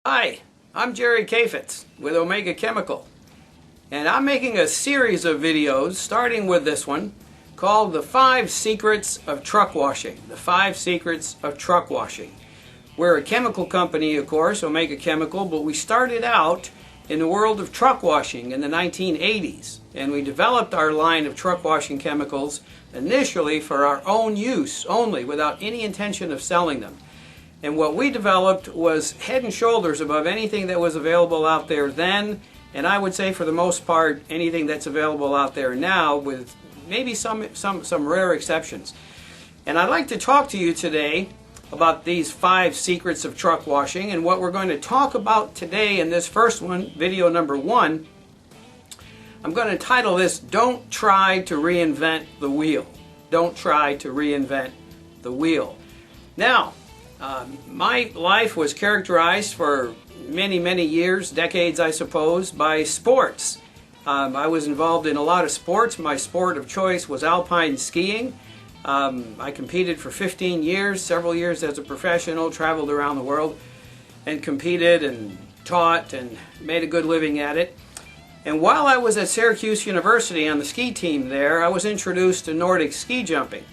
Hi, I'm Jerry Kafitz with Omega Chemical, and I'm making a series of videos starting with this one called The 5 Secrets of Truck Washing. The 5 Secrets of Truck Washing. We're a chemical company, of course, Omega Chemical, but we started out in the world of truck washing in the 1980s, and we developed our line of truck washing chemicals initially for our own use only, without any intention of selling them. And what we developed was head and shoulders above anything that was available out there then, and I would say for the most part anything that's available out there now, with maybe some rare exceptions. And I'd like to talk to you today about these 5 secrets of truck washing, and what we're going to talk about today in this first one, video number 1, I'm going to title this, Don't Try to Reinvent the Wheel. Don't try to reinvent the wheel. Now, my life was characterized for many years, decades I suppose, by sports. I was involved in a lot of sports. My sport of choice was alpine skiing. I competed for 15 years, several years as a professional, traveled around the world and competed and taught and made a good living at it. And while I was at Syracuse University on the ski team there, I was introduced to Nordic ski jumping.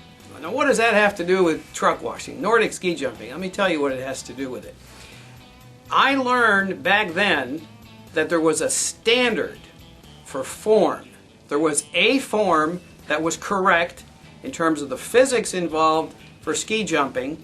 Now, what does that have to do with truck washing? Nordic ski jumping. Let me tell you what it has to do with it. I learned back then that there was a standard for form. There was a form that was correct in terms of the physics involved for ski jumping,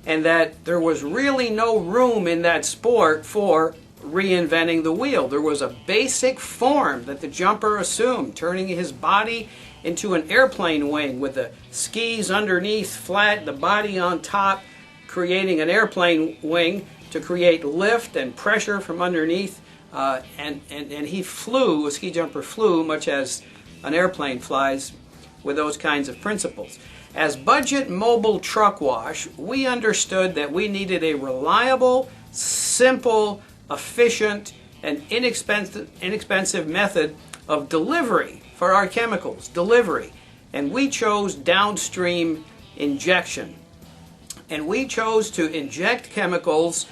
and that there was really no room in that sport for reinventing the wheel. There was a basic form that the jumper assumed, turning his body into an airplane wing with the skis underneath flat, the body on top, creating an airplane wing to create lift and pressure from underneath. And he flew, a ski jumper flew, much as an airplane flies, with those kinds of principles. As Budget Mobile Truck Wash, we understood that we needed a reliable, simple, efficient, and inexpensive method of delivery for our chemicals, delivery. And we chose downstream injection. And we chose to inject chemicals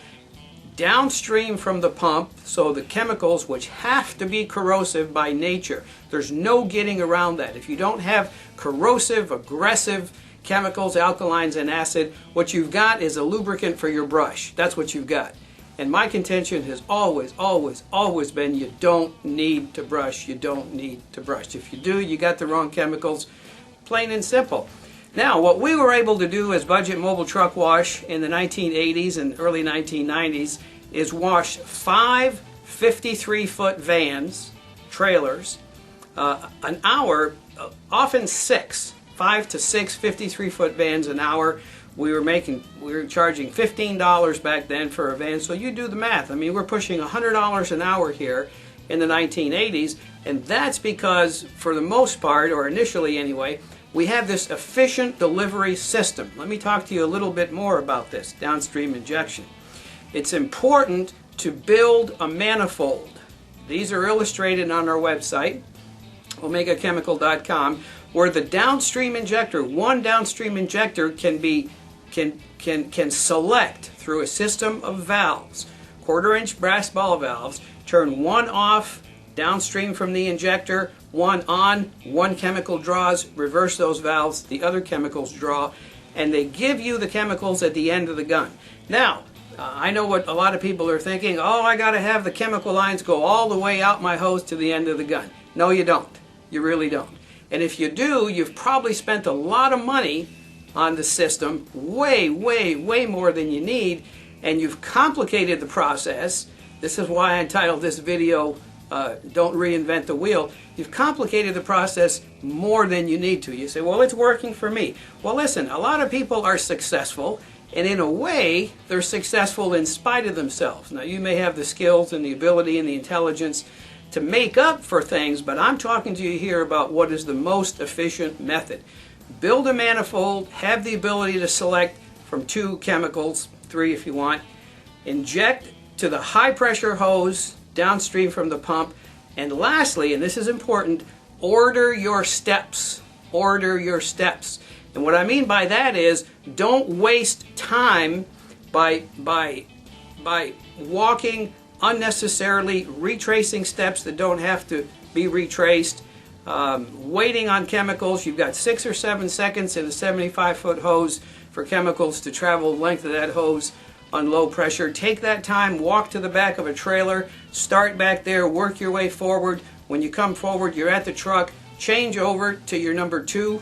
downstream from the pump, so the chemicals which have to be corrosive by nature. There's no getting around that. If you don't have corrosive, aggressive chemicals, alkalines and acid, what you've got is a lubricant for your brush. That's what you've got. And my contention has always been, you don't need to brush. You don't need to brush. If you do, you got the wrong chemicals, plain and simple. Now, what we were able to do as Budget Mobile Truck Wash in the 1980s and early 1990s is wash 5 53-foot vans, trailers, an hour, often 5 to 6 53-foot vans an hour. We were charging $15 back then for a van, so you do the math. I mean, we're pushing $100 an hour here in the 1980s, and that's because, for the most part, or initially anyway, we have this efficient delivery system. Let me talk to you a little bit more about this, downstream injection. It's important to build a manifold. These are illustrated on our website, omegachemical.com, where the downstream injector, one downstream injector can select through a system of valves, 1/4-inch brass ball valves, turn one off downstream from the injector, one on, one chemical draws, reverse those valves, the other chemicals draw, and they give you the chemicals at the end of the gun. Now, I know what a lot of people are thinking, oh, I got to have the chemical lines go all the way out my hose to the end of the gun. No, you don't. You really don't. And if you do, you've probably spent a lot of money on the system, way more than you need, and you've complicated the process. This is why I entitled this video, Don't Reinvent the Wheel. You've complicated the process more than you need to. You say, well, it's working for me. Well, listen, a lot of people are successful, and in a way, they're successful in spite of themselves. Now, you may have the skills and the ability and the intelligence to make up for things, but I'm talking to you here about what is the most efficient method. Build a manifold, have the ability to select from 2 chemicals, 3 if you want, inject to the high pressure hose downstream from the pump, and lastly, and this is important, order your steps. Order your steps. And what I mean by that is, don't waste time by by walking unnecessarily, retracing steps that don't have to be retraced, waiting on chemicals. You've got 6 or 7 seconds in a 75-foot hose for chemicals to travel the length of that hose on low pressure. Take that time, walk to the back of a trailer, start back there, work your way forward. When you come forward, you're at the truck, change over to your number 2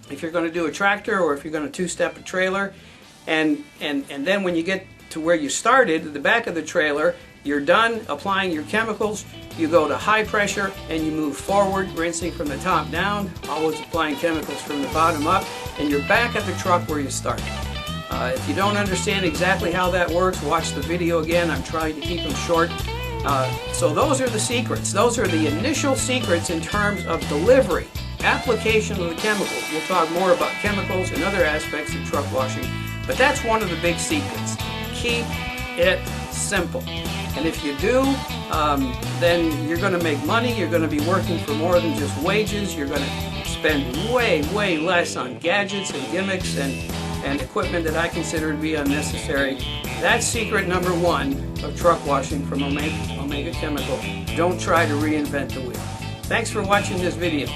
if you're going to do a tractor, or if you're going to 2-step a trailer. And then when you get to where you started, at the back of the trailer, you're done applying your chemicals, you go to high pressure and you move forward, rinsing from the top down, always applying chemicals from the bottom up, and you're back at the truck where you started. If you don't understand exactly how that works, watch the video again. I'm trying to keep them short. So those are the secrets. Those are the initial secrets in terms of delivery, application of the chemicals. We'll talk more about chemicals and other aspects of truck washing, but that's one of the big secrets. Keep it simple. And if you do, then you're going to make money. You're going to be working for more than just wages. You're going to spend way, way less on gadgets and gimmicks and equipment that I consider to be unnecessary. That's secret number 1 of truck washing from Omega Chemical. Don't try to reinvent the wheel. Thanks for watching this video.